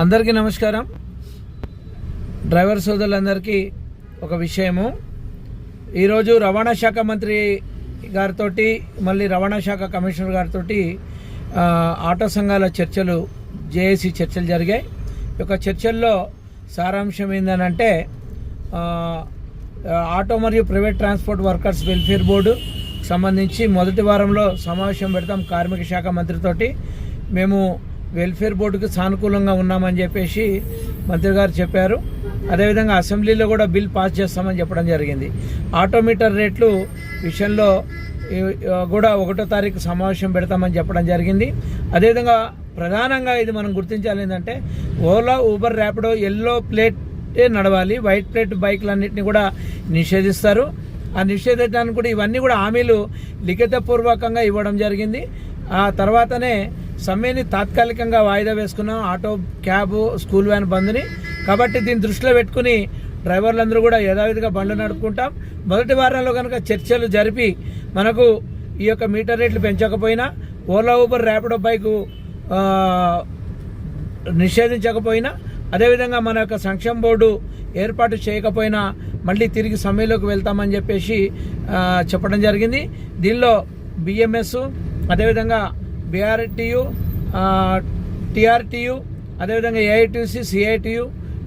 అందరికీ నమస్కారం. డ్రైవర్ సోదరులందరికీ ఒక విషయము. ఈరోజు రవాణా శాఖ మంత్రి గారితో మళ్ళీ రవాణా శాఖ కమిషనర్ గారితో ఆటో సంఘాల చర్చలు జేఏసీ చర్చలు జరిగాయి. ఈ యొక్క చర్చల్లో సారాంశం ఏంటంటే ఆటో మరియు private transport workers welfare board సంబంధించి మొదటి వారంలో సమావేశం పెడతాం కార్మిక శాఖ మంత్రితోటి. మేము వెల్ఫేర్ బోర్డుకి సానుకూలంగా ఉన్నామని చెప్పేసి మంత్రి గారు చెప్పారు. అదేవిధంగా అసెంబ్లీలో కూడా బిల్ పాస్ చేస్తామని చెప్పడం జరిగింది. ఆటోమీటర్ రేట్లు విషయంలో కూడా 1వ తారీఖు సమావేశం పెడతామని చెప్పడం జరిగింది. అదేవిధంగా ప్రధానంగా ఇది మనం గుర్తించాలి ఏంటంటే ఓలా, ఊబర్, ర్యాపిడో ఎల్లో ప్లేటే నడవాలి, వైట్ ప్లేట్ బైక్లన్నింటినీ కూడా నిషేధిస్తారు. ఆ నిషేధించడానికి కూడా ఇవన్నీ కూడా హామీలు లిఖితపూర్వకంగా ఇవ్వడం జరిగింది. ఆ తర్వాతనే సమ్మెని తాత్కాలికంగా వాయిదా వేసుకున్నాం, ఆటో, క్యాబ్, స్కూల్ వ్యాన్ బంద్ని. కాబట్టి దీన్ని దృష్టిలో పెట్టుకుని డ్రైవర్లందరూ కూడా యథావిధిగా బండ్లు నడుపుకుంటాం. మొదటి వారంలో కనుక చర్చలు జరిపి మనకు ఈ యొక్క మీటర్ రేట్లు పెంచకపోయినా, ఓలా, ఊబర్, ర్యాపిడో బైకు నిషేధించకపోయినా, అదేవిధంగా మన యొక్క సంక్షేమ బోర్డు ఏర్పాటు చేయకపోయినా మళ్ళీ తిరిగి సమ్మెలోకి వెళ్తామని చెప్పేసి చెప్పడం జరిగింది. దీనిలో బిఎంఎస్, అదేవిధంగా బీఆర్టీయు, టీఆర్టీయు, అదేవిధంగా ఏఐటీసీ, సిఐటియు,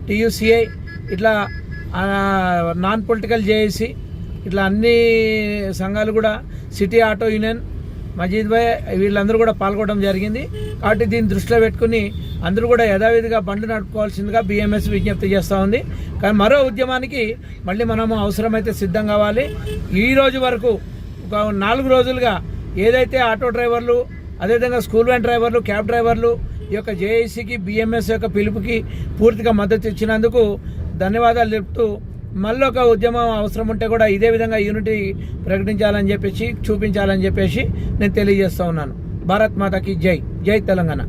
టీయూసీఐ, ఇట్లా నాన్ పొలిటికల్ జేఏసీ, ఇట్లా అన్ని సంఘాలు కూడా, సిటీ ఆటో యూనియన్, మజీద్ భాయ్, వీళ్ళందరూ కూడా పాల్గొనడం జరిగింది. కాబట్టి దీన్ని దృష్టిలో పెట్టుకుని అందరూ కూడా యథావిధిగా బండ్లు నడుపుకోవాల్సిందిగా బిఎంఎస్ విజ్ఞప్తి చేస్తూ ఉంది. కానీ మరో ఉద్యమానికి మళ్ళీ మనము అవసరమైతే సిద్ధం కావాలి. ఈ రోజు వరకు ఒక 4 రోజులుగా ఏదైతే ఆటో డ్రైవర్లు, అదేవిధంగా స్కూల్ వ్యాన్ డ్రైవర్లు, క్యాబ్ డ్రైవర్లు ఈ యొక్క జేఏసీకి, బిఎంఎస్ యొక్క పిలుపుకి పూర్తిగా మద్దతు ఇచ్చినందుకు ధన్యవాదాలు తెలుపుతూ, మళ్ళీ ఒక ఉద్యమం అవసరం ఉంటే కూడా ఇదే విధంగా యూనిటీ ప్రకటించాలని చెప్పేసి, చూపించాలని చెప్పేసి నేను తెలియజేస్తూ ఉన్నాను. భారత్ మాతాకి జై. జై తెలంగాణ.